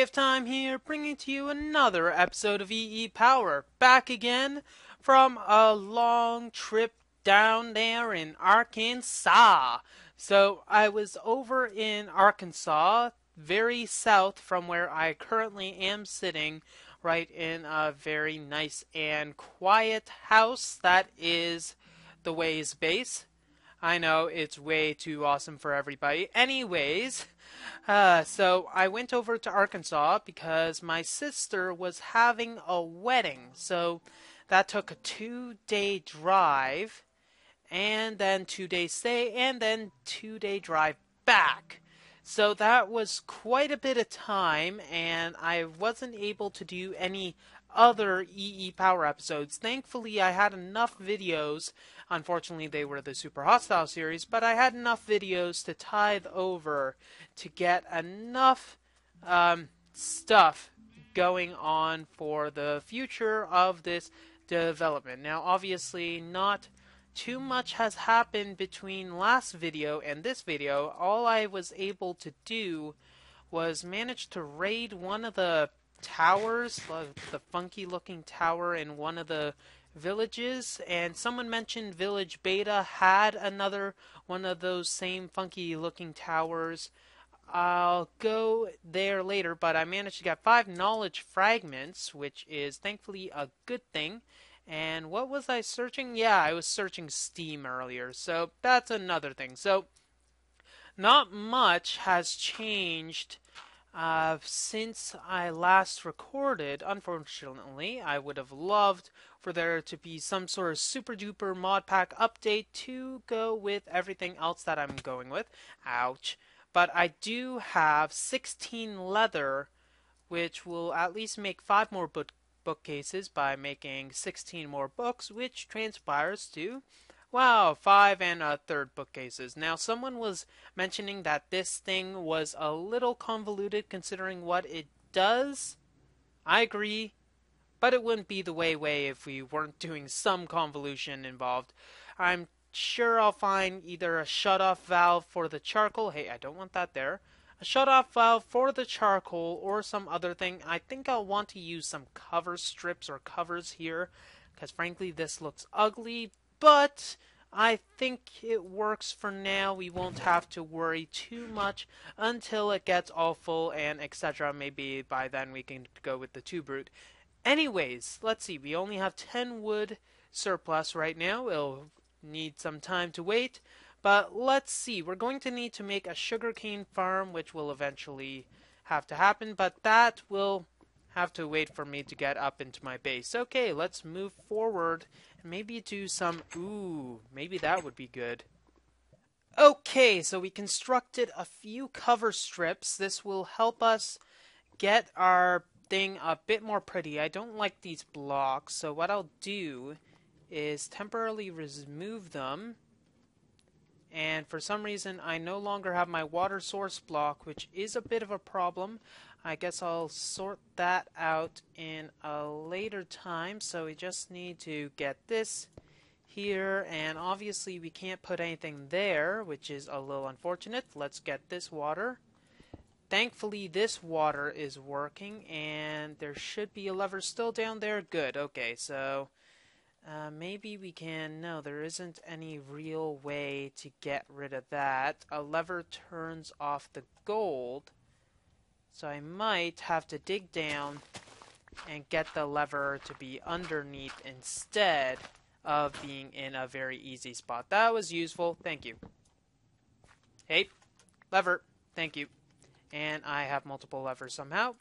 WayofTime here, bringing to you another episode of EEPower. Back again from a long trip down there in Arkansas. So I was over in Arkansas, very south from where I currently am sitting, right in a very nice and quiet house that is the Way's base. I know it's way too awesome for everybody. Anyways, so I went over to Arkansas because my sister was having a wedding. So that took a 2-day drive, and then 2 day stay, and then 2-day drive back. So that was quite a bit of time, and I wasn't able to do any other EEPower episodes. Thankfully, I had enough videos. Unfortunately, they were the Super Hostile series, but I had enough videos to tithe over to get enough stuff going on for the future of this development. Now, obviously, not too much has happened between last video and this video. All I was able to do was manage to raid one of the towers, the funky looking tower in one of the villages, and someone mentioned Village Beta had another one of those same funky looking towers. I'll go there later, but I managed to get 5 knowledge fragments, which is thankfully a good thing. And what was I searching? Yeah, I was searching Steam earlier, so that's another thing. So not much has changed since I last recorded. Unfortunately, I would have loved for there to be some sort of super duper mod pack update to go with everything else that I'm going with. Ouch. But I do have 16 leather, which will at least make 5 more bookcases by making 16 more books, which transpires to, wow, 5 and a third bookcases. Now, someone was mentioning that this thing was a little convoluted considering what it does. I agree, but it wouldn't be the way if we weren't doing some convolution involved. I'm sure I'll find either a shut-off valve for the charcoal. Hey, I don't want that there. A shut-off valve for the charcoal or some other thing. I think I'll want to use some cover strips or covers here because frankly this looks ugly, but I think it works for now. We won't have to worry too much until it gets all full and etc. Maybe by then we can go with the 2 brute. Anyways, let's see. We only have 10 wood surplus right now. We'll need some time to wait. But let's see. We're going to need to make a sugarcane farm, which will eventually have to happen. But that will have to wait for me to get up into my base. Okay, let's move forward and maybe do some... Ooh, maybe that would be good. Okay, so we constructed a few cover strips. This will help us get our thing a bit more pretty. I don't like these blocks, so what I'll do is temporarily remove them. And for some reason, I no longer have my water source block, which is a bit of a problem. I guess I'll sort that out in a later time. So we just need to get this here, and obviously we can't put anything there, which is a little unfortunate. Let's get this water. Thankfully, this water is working, and there should be a lever still down there. Good. Okay, so maybe we can... No, there isn't any real way to get rid of that. A lever turns off the gold, so I might have to dig down and get the lever to be underneath instead of being in a very easy spot. That was useful. Thank you. Hey, lever. Thank you. And I have multiple levers somehow.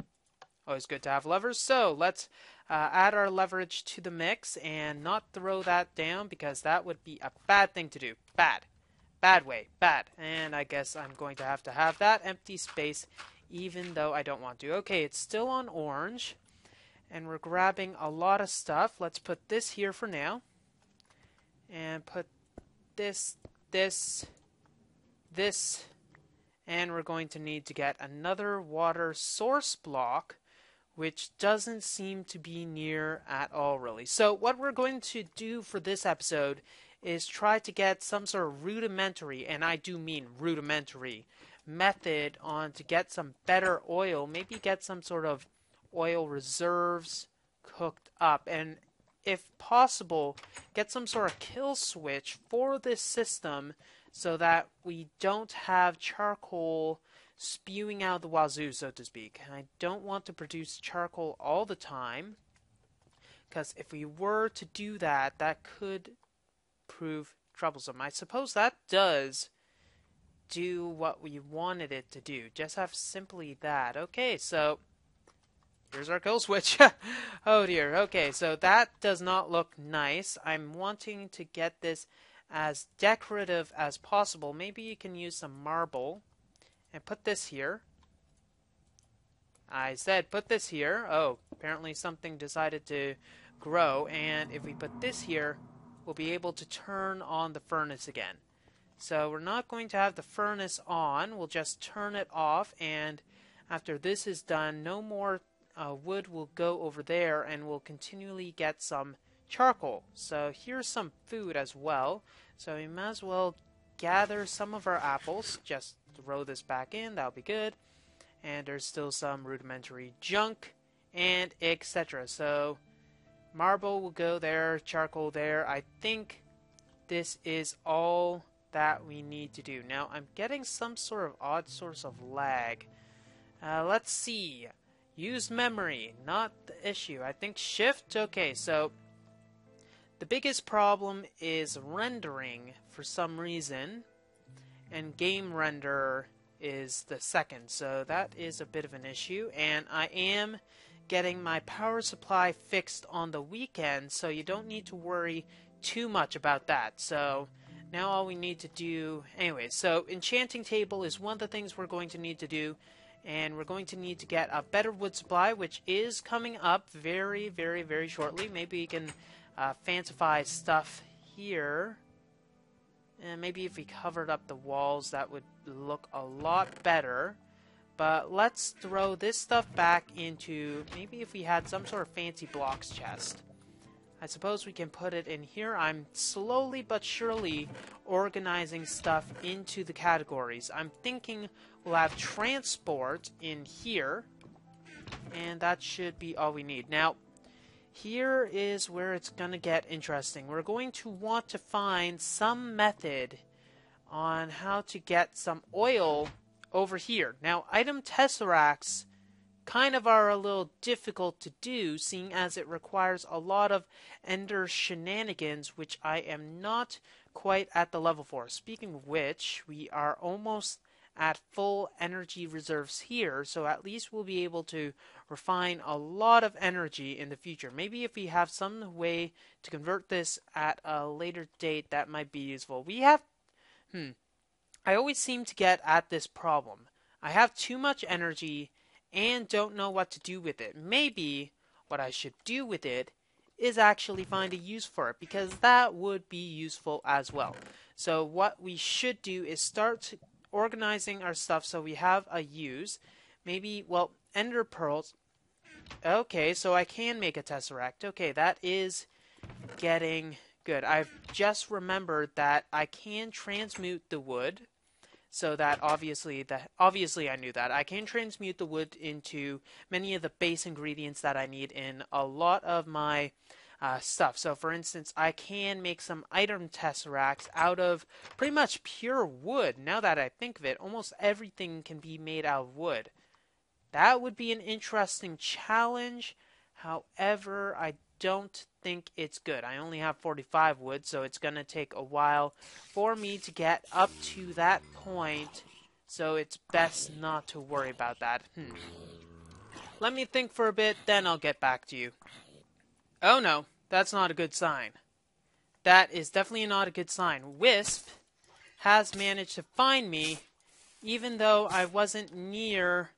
Always good to have levers. So let's add our leverage to the mix and not throw that down because that would be a bad thing to do. Bad. Bad way. Bad. And I guess I'm going to have that empty space even though I don't want to. Okay, it's still on orange. And we're grabbing a lot of stuff. Let's put this here for now. And put this, and we're going to need to get another water source block, which doesn't seem to be near at all, really. So what we're going to do for this episode is try to get some sort of rudimentary, and I do mean rudimentary, method on to get some better oil, maybe get some sort of oil reserves cooked up, and if possible, get some sort of kill switch for this system so that we don't have charcoal spewing out the wazoo, so to speak. I don't want to produce charcoal all the time, because if we were to do that, that could prove troublesome. I suppose that does do what we wanted it to do. Just have simply that. Okay, so here's our kill switch. Oh dear. Okay, so that does not look nice. I'm wanting to get this as decorative as possible. Maybe you can use some marble and put this here. I said put this here. Oh, apparently something decided to grow, and if we put this here, we'll be able to turn on the furnace again. So we're not going to have the furnace on. We'll just turn it off, and after this is done, no more wood will go over there, and we'll continually get some charcoal. So here's some food as well. So we might as well gather some of our apples. Just throw this back in. That'll be good. And there's still some rudimentary junk and etc. So marble will go there, charcoal there. I think this is all that we need to do. Now I'm getting some sort of odd source of lag. Let's see. Use memory, not the issue. I think shift. Okay, so the biggest problem is rendering for some reason, and game render is the second, so that is a bit of an issue. And I am getting my power supply fixed on the weekend, so you don't need to worry too much about that. So now all we need to do, anyway, so enchanting table is one of the things we're going to need to do, and we're going to need to get a better wood supply, which is coming up very, very, very shortly. Maybe we can fancify stuff here. And maybe if we covered up the walls, that would look a lot better. But let's throw this stuff back into, maybe if we had some sort of fancy blocks chest. I suppose we can put it in here. I'm slowly but surely organizing stuff into the categories. I'm thinking we'll have transport in here, and that should be all we need. Now, here is where it's going to get interesting. We're going to want to find some method on how to get some oil over here. Now, item tesseracts kind of are a little difficult to do, seeing as it requires a lot of ender shenanigans, which I am not quite at the level for. Speaking of which, we are almost at full energy reserves here, so at least we'll be able to refine a lot of energy in the future. Maybe if we have some way to convert this at a later date, that might be useful. We have I always seem to get at this problem. I have too much energy and don't know what to do with it. Maybe what I should do with it is actually find a use for it, because that would be useful as well. So what we should do is start organizing our stuff so we have a use. Maybe, well, ender pearls. Okay, so I can make a tesseract. Okay, that is getting good. I've just remembered that I can transmute the wood. So that obviously I knew that. I can transmute the wood into many of the base ingredients that I need in a lot of my stuff. So for instance, I can make some item tesseracts out of pretty much pure wood. Now that I think of it, almost everything can be made out of wood. That would be an interesting challenge. However, I don't think it's good. I only have 45 wood, so it's going to take a while for me to get up to that point, so it's best not to worry about that. Let me think for a bit, then I'll get back to you. Oh no, that's not a good sign. That is definitely not a good sign. Wisp has managed to find me, even though I wasn't near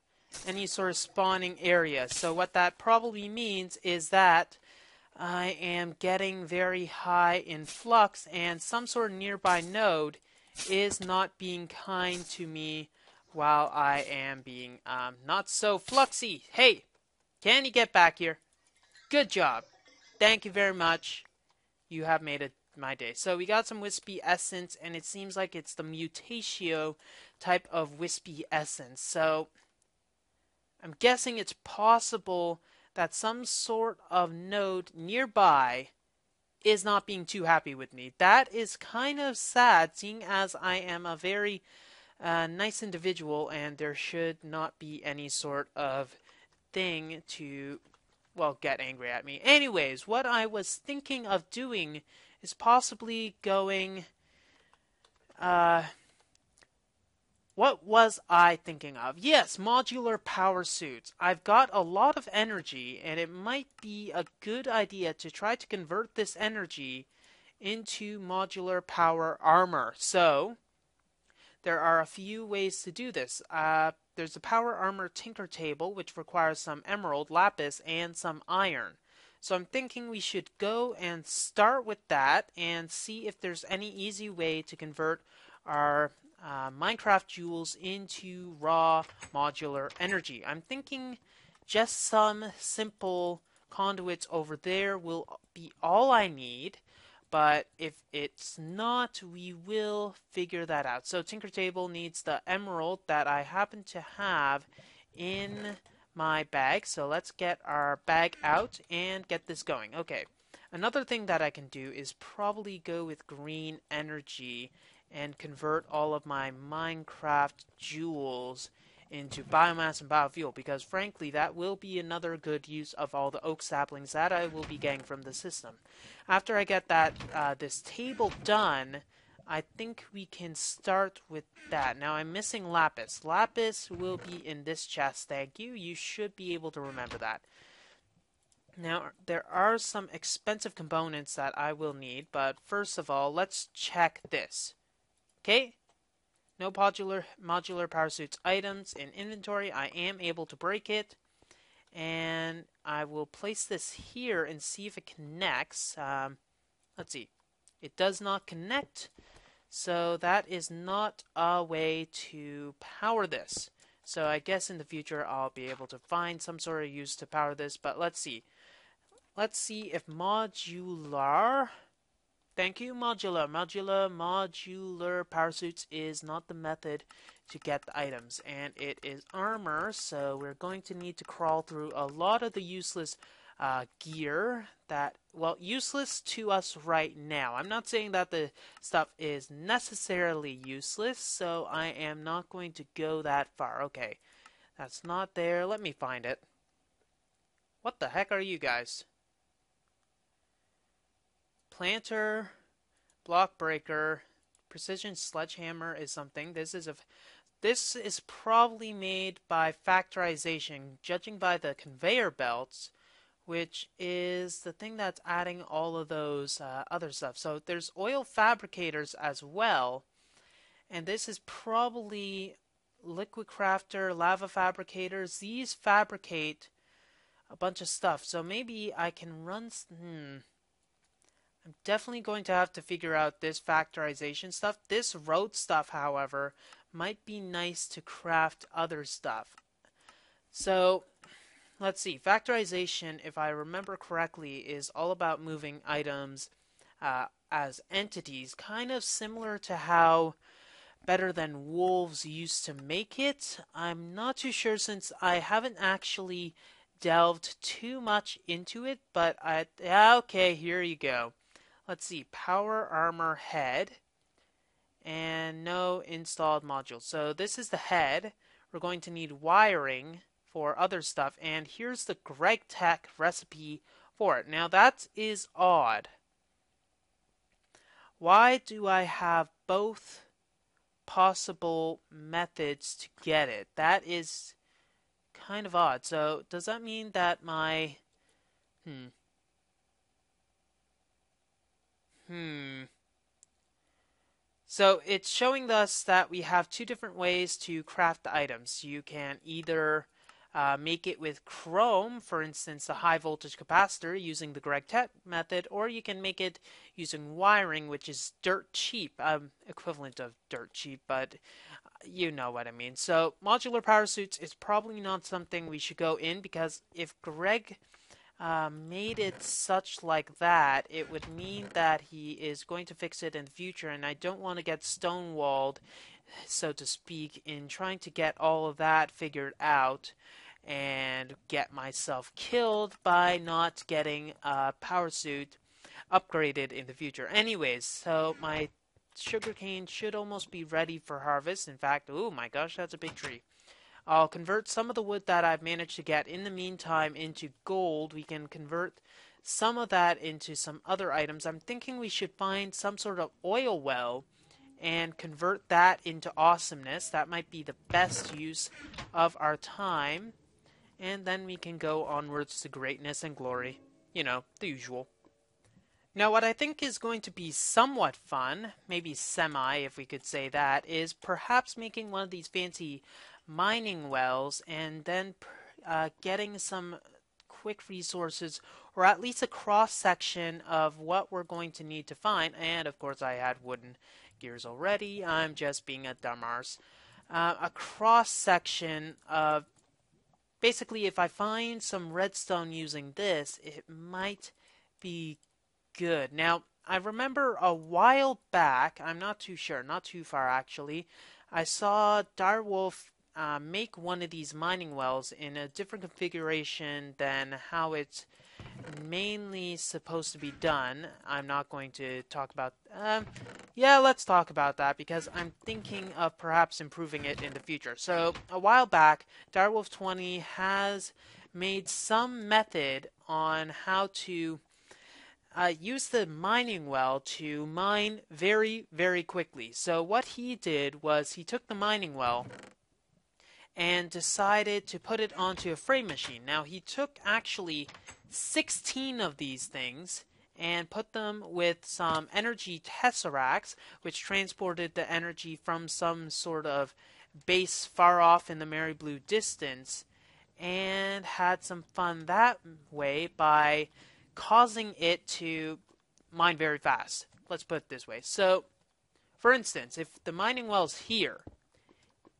any sort of spawning area. So what that probably means is that I am getting very high in flux, and some sort of nearby node is not being kind to me while I am being not so fluxy. Hey, can you get back here? Good job. Thank you very much. You have made a my day. So we got some wispy essence, and it seems like it's the mutatio type of wispy essence. So I'm guessing it's possible that some sort of node nearby is not being too happy with me. That is kind of sad, seeing as I am a very nice individual, and there should not be any sort of thing to, well, get angry at me. Anyways, what I was thinking of doing is possibly going, uh, what was I thinking of? Yes, modular power suits. I've got a lot of energy, and it might be a good idea to try to convert this energy into modular power armor. So, there are a few ways to do this. There's the Power Armor Tinker Table, which requires some emerald, lapis, and some iron. So I'm thinking we should go and start with that and see if there's any easy way to convert our Minecraft jewels into raw modular energy. I'm thinking just some simple conduits over there will be all I need. But if it's not, we will figure that out. So Tinker Table needs the emerald that I happen to have in my bag. So let's get our bag out and get this going. Okay. Another thing that I can do is probably go with green energy and convert all of my Minecraft jewels into biomass and biofuel, because frankly that will be another good use of all the oak saplings that I will be getting from the system. After I get that this table done, I think we can start with that. Now I'm missing lapis. Lapis will be in this chest. Thank you. You should be able to remember that. Now there are some expensive components that I will need, but first of all, let's check this. Okay? No modular power suits items in inventory. I am able to break it. And I will place this here and see if it connects. Let's see. It does not connect. So that is not a way to power this. So I guess in the future I'll be able to find some sort of use to power this. But let's see. Let's see if modular... Thank you, modular. Modular power suits is not the method to get the items, and it is armor, so we're going to need to crawl through a lot of the useless gear that, well, useless to us right now. I'm not saying that the stuff is necessarily useless, so I am not going to go that far. Okay, that's not there. Let me find it. What the heck are you guys? Planter, block breaker, precision sledgehammer is something. This is probably made by factorization, judging by the conveyor belts, which is the thing that's adding all of those other stuff. So there's oil fabricators as well, and this is probably liquid crafter, lava fabricators. These fabricate a bunch of stuff. So maybe I can run. I'm definitely going to have to figure out this factorization stuff. This road stuff, however, might be nice to craft other stuff. So, let's see. Factorization, if I remember correctly, is all about moving items as entities, kind of similar to how Better Than Wolves used to make it. I'm not too sure since I haven't actually delved too much into it, but okay, here you go. Let's see, power armor head, and no installed module. So this is the head. We're going to need wiring for other stuff, and here's the Greg Tech recipe for it. Now that is odd. Why do I have both possible methods to get it? That is kind of odd. So does that mean that my... So it's showing us that we have two different ways to craft the items. You can either make it with chrome, for instance, a high voltage capacitor using the Greg Tech method, or you can make it using wiring, which is dirt cheap, equivalent of dirt cheap, but you know what I mean. So modular power suits is probably not something we should go in, because if Greg made it such like that, it would mean that he is going to fix it in the future, and I don't want to get stonewalled, so to speak, in trying to get all of that figured out and get myself killed by not getting a power suit upgraded in the future. Anyways, so my sugarcane should almost be ready for harvest. In fact, oh my gosh, that's a big tree. I'll convert some of the wood that I've managed to get in the meantime into gold. We can convert some of that into some other items. I'm thinking we should find some sort of oil well and convert that into awesomeness. That might be the best use of our time. And then we can go onwards to greatness and glory. You know, the usual. Now, what I think is going to be somewhat fun, maybe semi if we could say that, is perhaps making one of these fancy mining wells and then getting some quick resources, or at least a cross-section of what we're going to need to find. And of course I had wooden gears already. I'm just being a dumbass. A cross-section of basically, if I find some redstone using this, it might be good. Now, I remember a while back, I'm not too sure, not too far actually, I saw Direwolf make one of these mining wells in a different configuration than how it's mainly supposed to be done. I'm not going to talk about... yeah, let's talk about that, because I'm thinking of perhaps improving it in the future. So, a while back, Direwolf 20 has made some method on how to use the mining well to mine very, very quickly. So what he did was he took the mining well and decided to put it onto a frame machine. Now, he took actually 16 of these things and put them with some energy tesseracts, which transported the energy from some sort of base far off in the merry blue distance, and had some fun that way by causing it to mine very fast. Let's put it this way. So, for instance, if the mining well's here,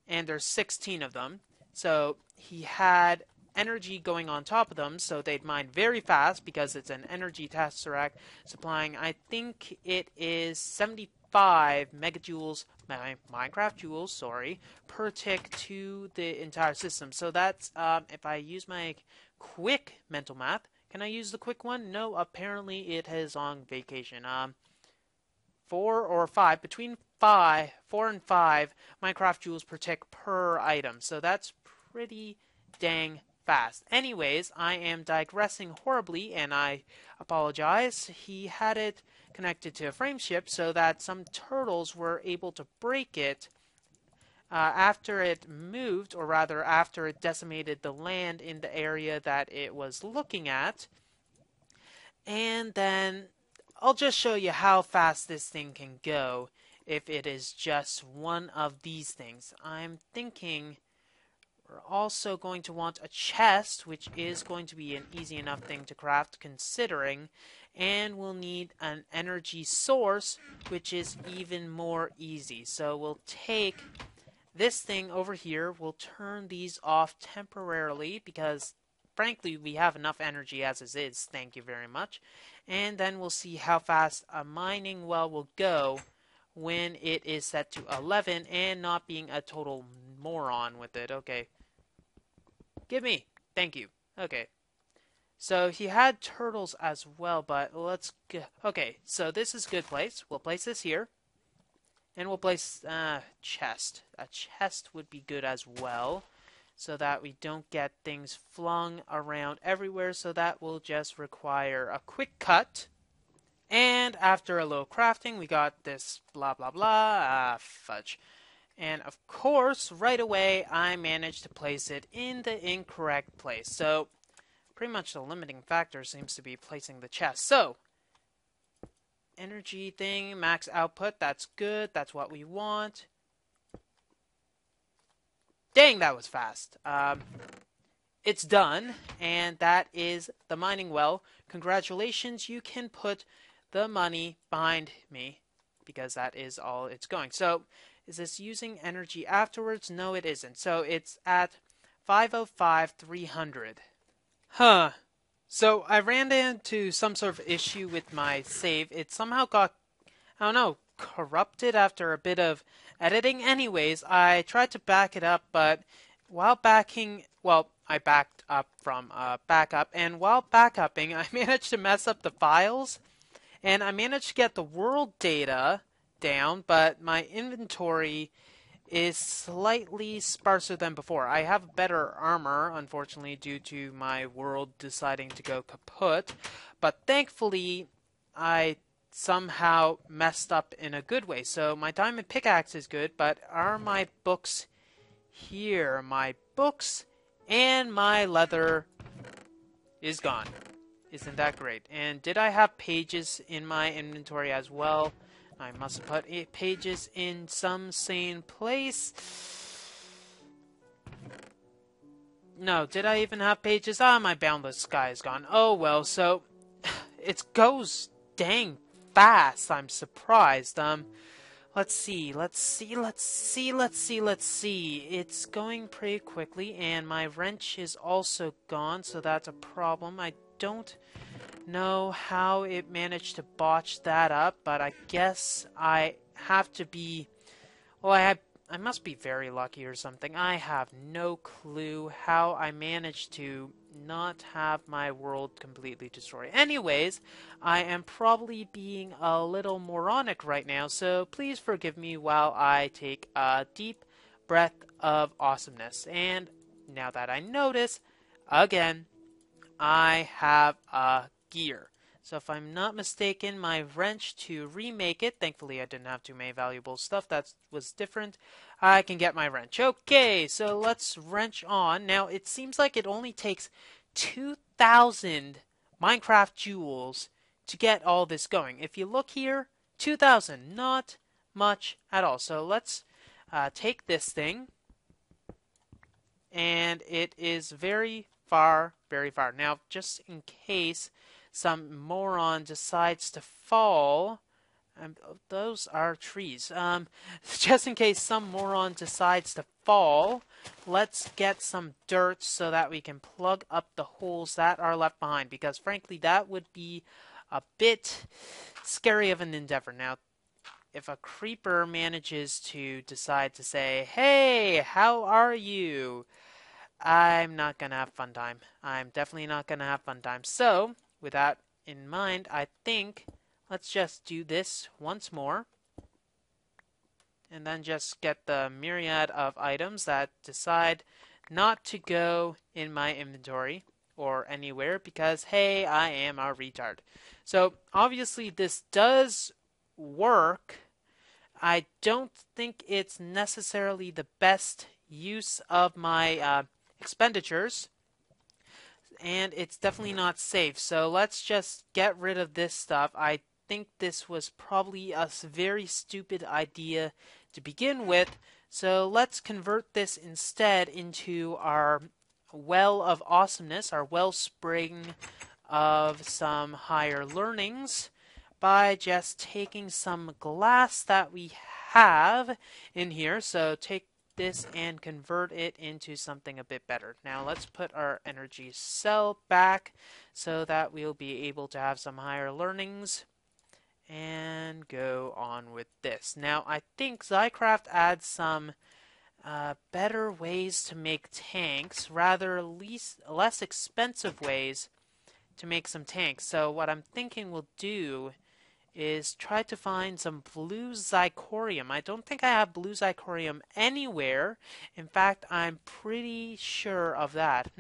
and there's 16 of them, so he had energy going on top of them, so they'd mine very fast because it's an energy tesseract supplying, I think it is 75 megajoules, Minecraft joules, sorry, per tick to the entire system. So that's, if I use my quick mental math, can I use the quick one? No, apparently it is on vacation. 4 or 5, between 4 and 5 Minecraft joules per tick per item. So that's pretty dang fast. Anyways, I am digressing horribly, and I apologize. He had it connected to a frame ship so that some turtles were able to break it after it moved, or rather after it decimated the land in the area that it was looking at. And then I'll just show you how fast this thing can go if it is just one of these things. I'm thinking we're also going to want a chest, which is going to be an easy enough thing to craft considering, and we'll need an energy source, which is even more easy. So we'll take this thing over here, we'll turn these off temporarily because frankly we have enough energy as it is, thank you very much. And then we'll see how fast a mining well will go when it is set to 11 and not being a total moron with it. Okay. Give me. Thank you. Okay. So he had turtles as well, but let's go. Okay, so this is a good place. We'll place this here. And we'll place chest. A chest would be good as well, so that we don't get things flung around everywhere. So that will just require a quick cut. And after a little crafting, we got this blah blah blah. Fudge. And of course, right away, I managed to place it in the incorrect place. So pretty much the limiting factor seems to be placing the chest. So energy thing, max output, that's good, that's what we want. Dang, that was fast. It's done, and that is the mining well. Congratulations, you can put the money behind me, because that is all it's going. So, is this using energy afterwards? No, it isn't. So, it's at 505,300. Huh. So I ran into some sort of issue with my save. It somehow got, I don't know, corrupted after a bit of editing. Anyways, I tried to back it up, but while backing, well, I backed up from backup, and while backupping, I managed to mess up the files, and I managed to get the world data down, but my inventory is slightly sparser than before. I have better armor, unfortunately, due to my world deciding to go kaput, but thankfully, I somehow messed up in a good way. So my diamond pickaxe is good, but are my books here? My books and my leather is gone. Isn't that great? And did I have pages in my inventory as well? I must have put pages in some sane place. No, did I even have pages? Ah, my boundless sky is gone. Oh well, so it goes dang fast. I'm surprised. Let's see. It's going pretty quickly, and my wrench is also gone, so that's a problem. I don't know how it managed to botch that up, but I guess I have to be. Well, I must be very lucky or something. I have no clue how I managed to not have my world completely destroyed. Anyways, I am probably being a little moronic right now, so please forgive me while I take a deep breath of awesomeness. And now that I notice, again, I have a gear. So if I'm not mistaken, my wrench to remake it, thankfully I didn't have too many valuable stuff, that was different, I can get my wrench. Okay, so let's wrench on. Now it seems like it only takes 2,000 Minecraft jewels to get all this going. If you look here, 2,000, not much at all. So let's take this thing, and it is very far, very far. Now, just in case some moron decides to fall, those are trees. Just in case some moron decides to fall, let's get some dirt so that we can plug up the holes that are left behind, because frankly, that would be a bit scary of an endeavor. Now, if a creeper manages to decide to say, "Hey, how are you?" I'm not gonna have fun time. I'm definitely not gonna have fun time. So, with that in mind, I think let's just do this once more, and then just get the myriad of items that decide not to go in my inventory or anywhere because, hey, I am a retard. So, obviously, this does work. I don't think it's necessarily the best use of my expenditures, and it's definitely not safe. So let's just get rid of this stuff. I think this was probably a very stupid idea to begin with. So let's convert this instead into our well of awesomeness, our wellspring of some higher learnings, by just taking some glass that we have in here. So take this and convert it into something a bit better. Now let's put our energy cell back so that we'll be able to have some higher learnings and go on with this. Now I think Zycraft adds some better ways to make tanks, rather less expensive ways to make some tanks. So what I'm thinking we'll do is try to find some blue zirconium. I don't think I have blue zirconium anywhere. In fact, I'm pretty sure of that.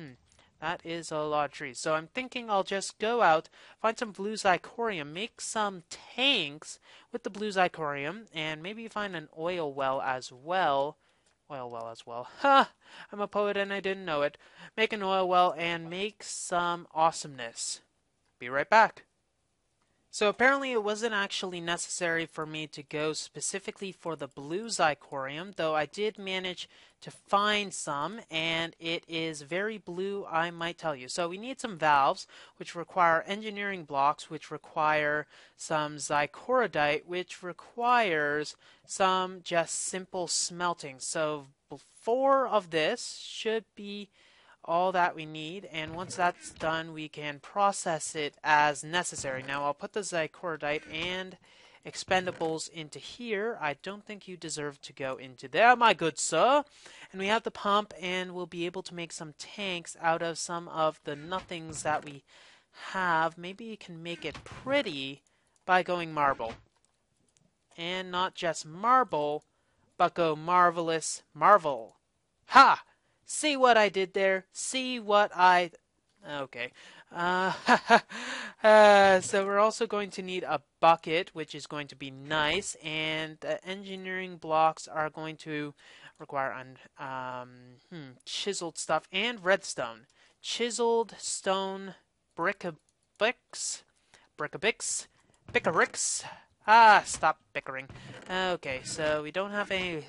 That is a lot of trees. So I'm thinking I'll just go out, find some blue zirconium, make some tanks with the blue zirconium, and maybe find an oil well as well. Oil well as well. Ha! I'm a poet and I didn't know it. Make an oil well and make some awesomeness. Be right back. So apparently it wasn't actually necessary for me to go specifically for the blue zirconium, though I did manage to find some, and it is very blue, I might tell you. So we need some valves, which require engineering blocks, which require some zircoridite, which requires some just simple smelting. So 4 of this should be all that we need, and once that's done, we can process it as necessary. Now, I'll put the Zycordite and expendables into here. I don't think you deserve to go into there, my good sir. And we have the pump, and we'll be able to make some tanks out of some of the nothings that we have. Maybe you can make it pretty by going marble. And not just marble, but go marvelous marvel. Ha! See what I did there? See what I... Okay. Uh, so we're also going to need a bucket, which is going to be nice, and the engineering blocks are going to require chiseled stuff and redstone. Chiseled stone brick-a-bricks, bickericks. Ah, stop bickering. Okay, so we don't have any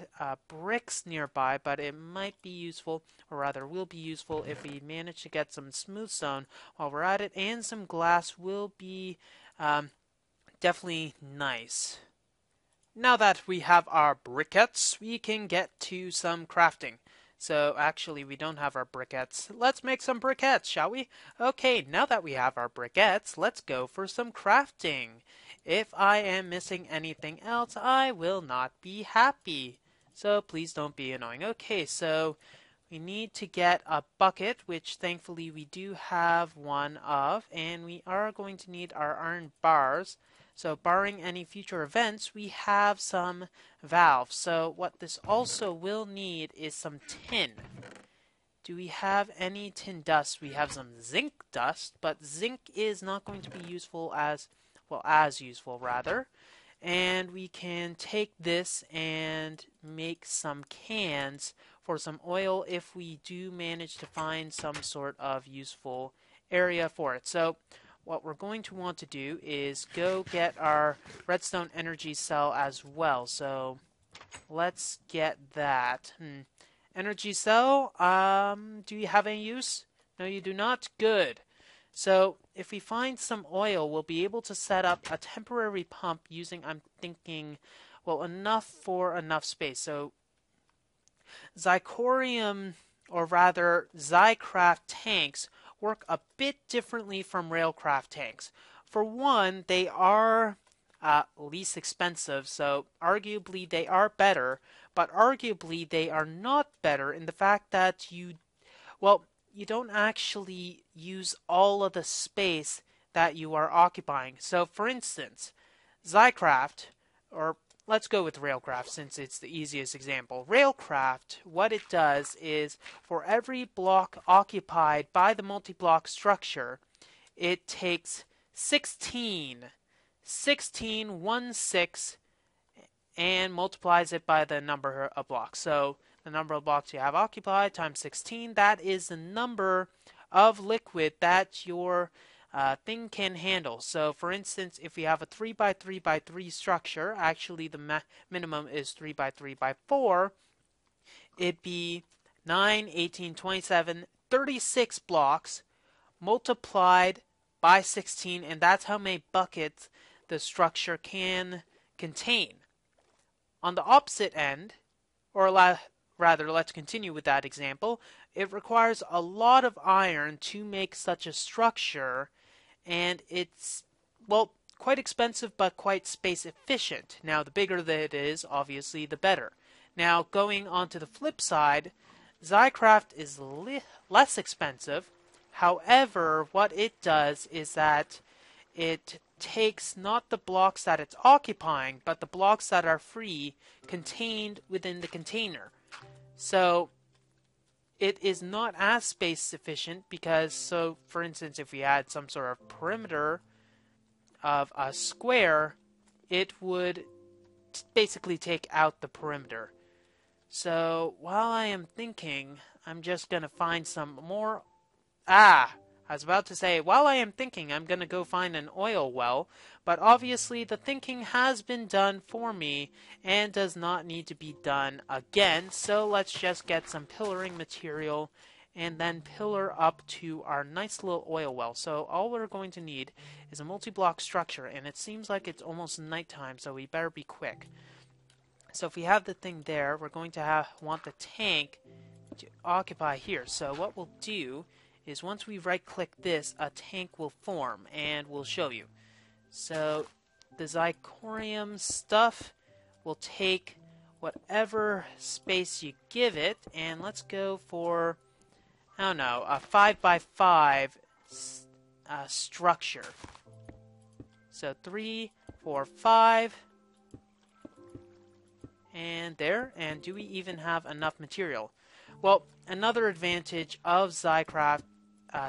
bricks nearby, but it might be useful, or rather will be useful, if we manage to get some smooth stone while we're at it, and some glass will be definitely nice. Now that we have our briquettes, we can get to some crafting. So actually, we don't have our briquettes. Let's make some briquettes, shall we? Okay, now that we have our briquettes, let's go for some crafting. If I am missing anything else, I will not be happy. So please don't be annoying. Okay, so we need to get a bucket, which thankfully we do have one of, and we are going to need our iron bars. So barring any future events, we have some valves. So what this also will need is some tin. Do we have any tin dust? We have some zinc dust, but zinc is not going to be useful as useful rather. And we can take this and make some cans for some oil if we do manage to find some sort of useful area for it. So what we're going to want to do is go get our redstone energy cell as well. So let's get that. Energy cell, do you have any use? No, you do not? Good. So if we find some oil, we'll be able to set up a temporary pump using, I'm thinking, well, enough space. So Zycorium, or rather Zycraft tanks, work a bit differently from Railcraft tanks. For one, they are least expensive, so arguably they are better, but arguably they are not better in the fact that you don't actually use all of the space that you are occupying. So for instance, Zycraft, or let's go with Railcraft since it's the easiest example. Railcraft, what it does is for every block occupied by the multi-block structure, it takes 16, and multiplies it by the number of blocks. So the number of blocks you have occupied times 16, that is the number of liquid that your thing can handle. So for instance, if we have a 3 by 3 by 3 structure, actually the minimum is 3 by 3 by 4, it'd be 9, 18, 27, 36 blocks multiplied by 16, and that's how many buckets the structure can contain. On the opposite end, or rather, let's continue with that example, it requires a lot of iron to make such a structure, and it's, well, quite expensive but quite space efficient. Now, the bigger that it is, obviously, the better. Now, going on to the flip side, Zycraft is less expensive. However, what it does is that it takes not the blocks that it's occupying, but the blocks that are free contained within the container. So it is not as space efficient because, so for instance, if we had some sort of perimeter of a square, it would basically take out the perimeter. So while I am thinking, I'm just going to find some more... I was about to say, while I am thinking, I'm going to go find an oil well, but obviously the thinking has been done for me and does not need to be done again, so let's just get some pillaring material and then pillar up to our nice little oil well. So all we're going to need is a multi-block structure, and it seems like it's almost nighttime, so we better be quick. So if we have the thing there, we're going to want the tank to occupy here. So what we'll do is once we right-click this, a tank will form, and we'll show you. So the zirconium stuff will take whatever space you give it, and let's go for, I don't know, a 5x5 structure. So 3, 4, 5, and there. And do we even have enough material? Well, another advantage of Zycraft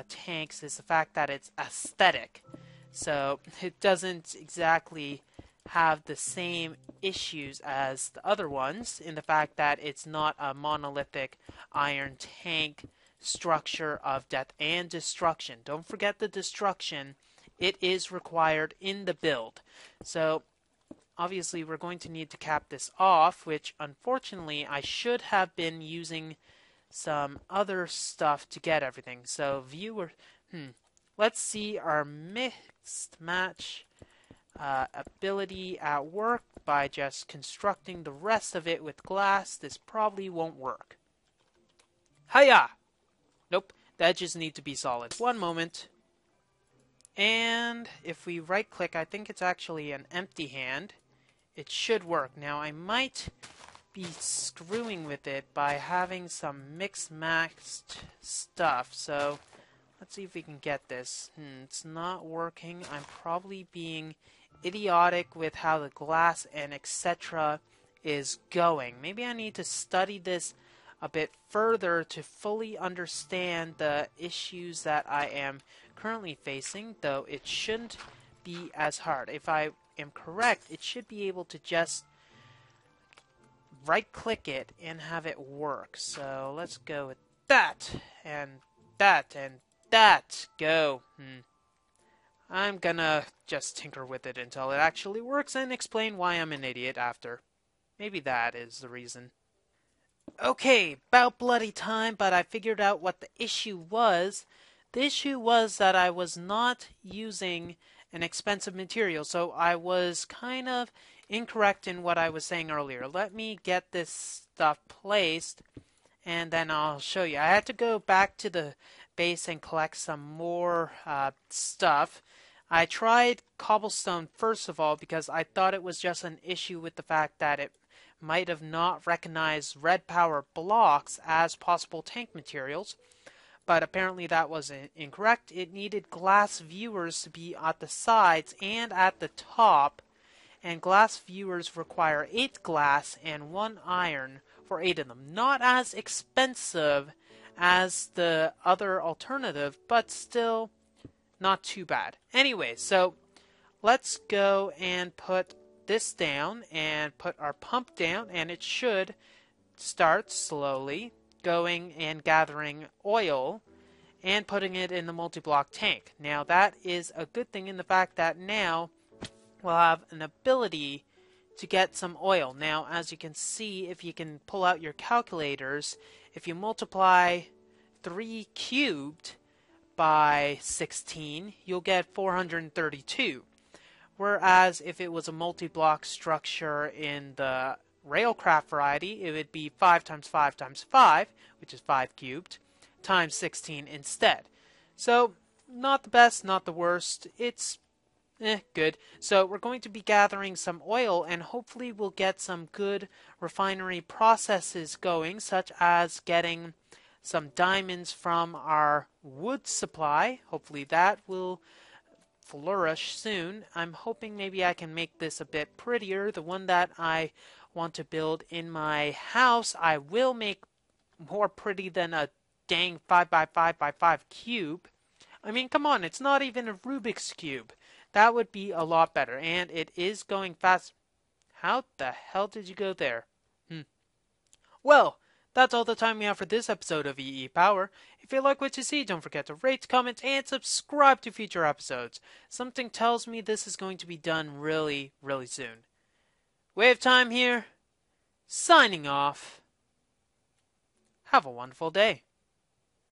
tanks is the fact that it's aesthetic. So it doesn't exactly have the same issues as the other ones in the fact that it's not a monolithic iron tank structure of death and destruction. Don't forget the destruction. It is required in the build. So obviously we're going to need to cap this off, which unfortunately I should have been using some other stuff to get everything. So viewer, let's see our mixed match ability at work by just constructing the rest of it with glass. This probably won't work. Hiya! Nope, the edges need to be solid. One moment. And if we right click, I think it's actually an empty hand. It should work. Now I might be screwing with it by having some mixed-matched stuff. So let's see if we can get this. It's not working. I'm probably being idiotic with how the glass and etc. is going. Maybe I need to study this a bit further to fully understand the issues that I am currently facing, though it shouldn't be as hard. If I am correct, it should be able to just right-click it and have it work. So let's go with that, and that, and that. Go. I'm gonna just tinker with it until it actually works and explain why I'm an idiot after. Maybe that is the reason. Okay, about bloody time, but I figured out what the issue was. The issue was that I was not using an expensive material, so I was kind of incorrect in what I was saying earlier. Let me get this stuff placed, and then I'll show you. I had to go back to the base and collect some more stuff. I tried cobblestone first of all because I thought it was just an issue with the fact that it might have not recognized red power blocks as possible tank materials, but apparently that was incorrect. It needed glass viewers to be at the sides and at the top, and glass viewers require 8 glass and 1 iron for 8 of them. Not as expensive as the other alternative, but still not too bad. Anyway, so let's go and put this down and put our pump down, and it should start slowly going and gathering oil and putting it in the multi-block tank. Now that is a good thing in the fact that now we'll have an ability to get some oil. Now as you can see, if you can pull out your calculators, if you multiply 3 cubed by 16, you'll get 432. Whereas if it was a multi-block structure in the Railcraft variety, it would be 5 times 5 times 5, which is 5 cubed, times 16 instead. So, not the best, not the worst. It's good. So we're going to be gathering some oil, and hopefully we'll get some good refinery processes going, such as getting some diamonds from our wood supply. Hopefully that will flourish soon. I'm hoping maybe I can make this a bit prettier. The one that I want to build in my house, I will make more pretty than a dang 5x5x5 cube. I mean, come on, it's not even a Rubik's Cube. That would be a lot better, and it is going fast. How the hell did you go there? Well, that's all the time we have for this episode of EEPower. If you like what you see, don't forget to rate, comment, and subscribe to future episodes. Something tells me this is going to be done really, really soon. WayofTime here, signing off. Have a wonderful day.